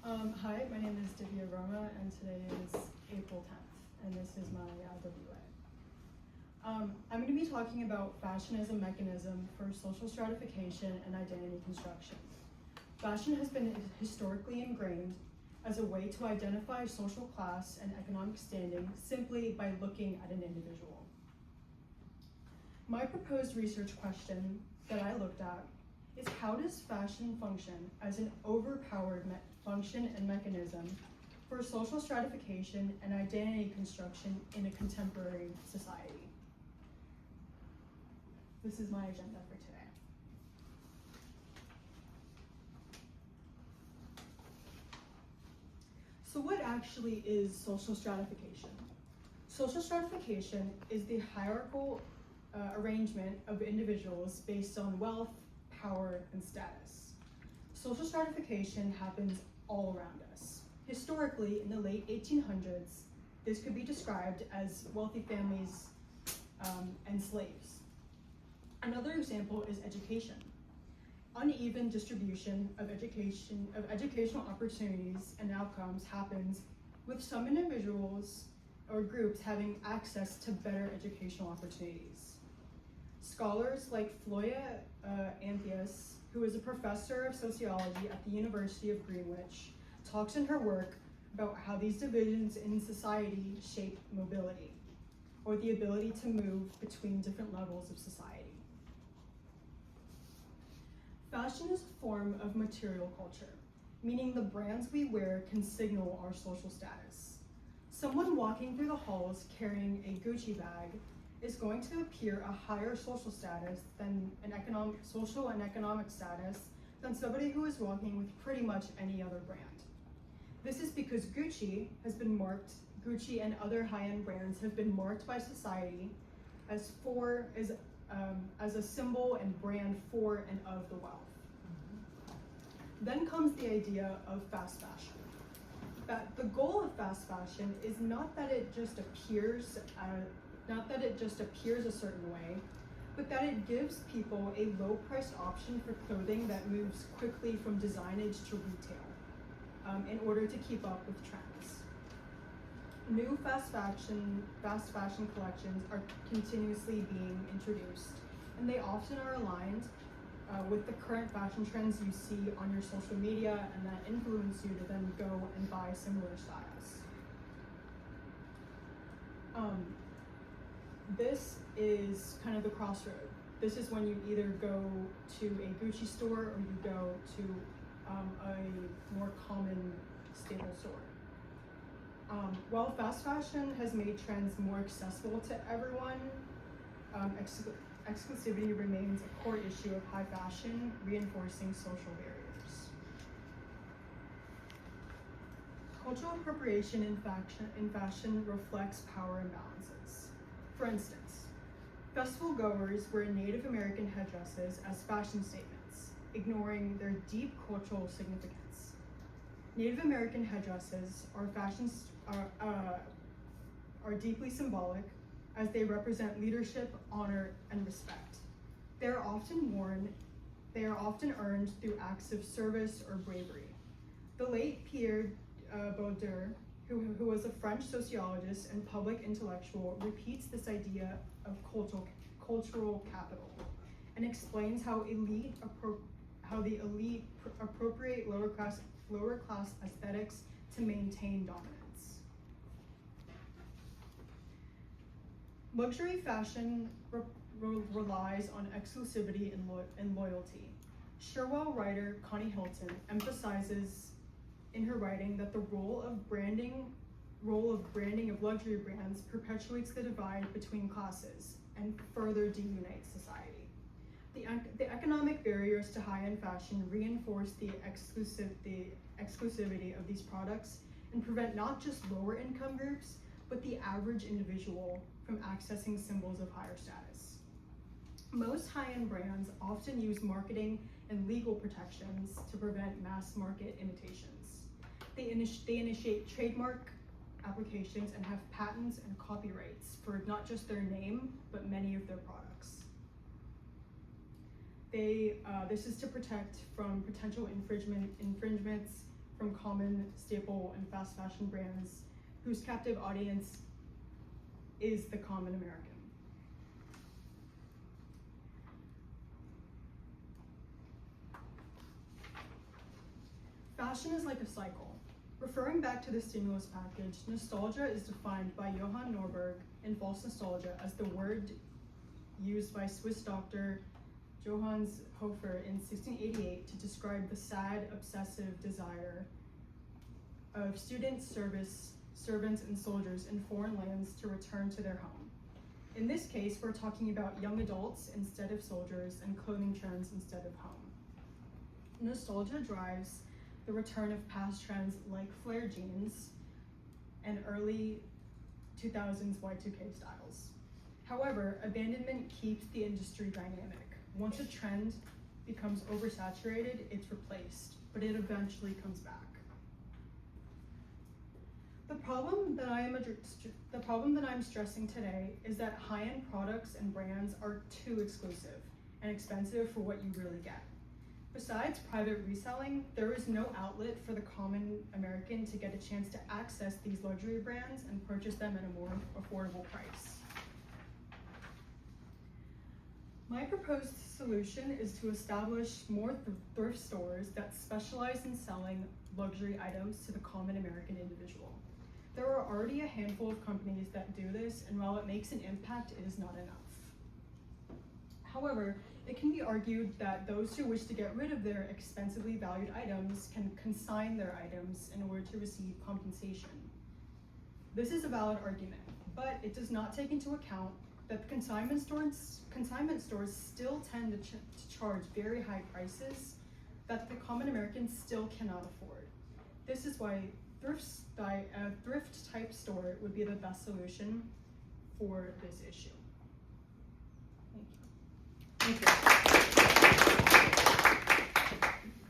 Hi, my name is Divya Verma, and today is April 10th, and this is my IWA. I'm going to be talking about fashion as a mechanism for social stratification and identity construction. Fashion has been historically ingrained as a way to identify social class and economic standing simply by looking at an individual. My proposed research question that I looked at is how does fashion function as an overpowered function and mechanism for social stratification and identity construction in a contemporary society? This is my agenda for today. So what actually is social stratification? Social stratification is the hierarchical arrangement of individuals based on wealth, power, and status. Social stratification happens all around us. Historically, in the late 1800s, this could be described as wealthy families and slaves. Another example is education. Uneven distribution of educational opportunities and outcomes happens with some individuals or groups having access to better educational opportunities. Scholars like Floya Anthias, who is a professor of sociology at the University of Greenwich, talks in her work about how these divisions in society shape mobility, or the ability to move between different levels of society. Fashion is a form of material culture, meaning the brands we wear can signal our social status. Someone walking through the halls carrying a Gucci bag is going to appear a higher social status than social and economic status than somebody who is walking with pretty much any other brand. This is because Gucci and other high-end brands have been marked by society as a symbol and brand for and of the wealth. Then comes the idea of fast fashion. The goal of fast fashion is not that it just appears a certain way, but that it gives people a low-priced option for clothing that moves quickly from designage to retail in order to keep up with trends. New fast fashion collections are continuously being introduced, and they often are aligned with the current fashion trends you see on your social media and that influence you to then go and buy similar styles. This is kind of the crossroad. This is when you either go to a Gucci store or you go to a more common staple store. While fast fashion has made trends more accessible to everyone, exclusivity remains a core issue of high fashion, reinforcing social barriers. Cultural appropriation in fashion reflects power imbalances. For instance, festival goers wear Native American headdresses as fashion statements, ignoring their deep cultural significance. Native American headdresses are deeply symbolic as they represent leadership, honor, and respect. They are often earned through acts of service or bravery. The late Pierre Bourdieu, who was a French sociologist and public intellectual, repeats this idea of cultural capital and explains how the elite appropriate lower class aesthetics to maintain dominance. Luxury fashion relies on exclusivity and loyalty. Sherwell writer Connie Hilton emphasizes in her writing that the role of branding of luxury brands perpetuates the divide between classes and further deunites society. The economic barriers to high-end fashion reinforce the exclusivity of these products and prevent not just lower income groups, but the average individual from accessing symbols of higher status. Most high-end brands often use marketing and legal protections to prevent mass market imitations. They initiate trademark applications and have patents and copyrights for not just their name, but many of their products. This is to protect from potential infringements from common, staple, and fast fashion brands whose captive audience is the common American. Fashion is like a cycle. Referring back to the stimulus package, nostalgia is defined by Johann Norberg in False Nostalgia as the word used by Swiss doctor Johannes Hofer in 1688 to describe the sad, obsessive desire of students, servants, and soldiers in foreign lands to return to their home. In this case, we're talking about young adults instead of soldiers and clothing trends instead of home. Nostalgia drives the return of past trends like flare jeans and early 2000s Y2K styles. However, abandonment keeps the industry dynamic. Once a trend becomes oversaturated, it's replaced, but it eventually comes back. The problem that I'm stressing today is that high-end products and brands are too exclusive and expensive for what you really get. Besides private reselling, there is no outlet for the common American to get a chance to access these luxury brands and purchase them at a more affordable price. My proposed solution is to establish more thrift stores that specialize in selling luxury items to the common American individual. There are already a handful of companies that do this, and while it makes an impact, it is not enough. However, it can be argued that those who wish to get rid of their expensively valued items can consign their items in order to receive compensation. This is a valid argument, but it does not take into account that the consignment stores still tend to charge very high prices that the common American still cannot afford. This is why a thrift type store would be the best solution for this issue.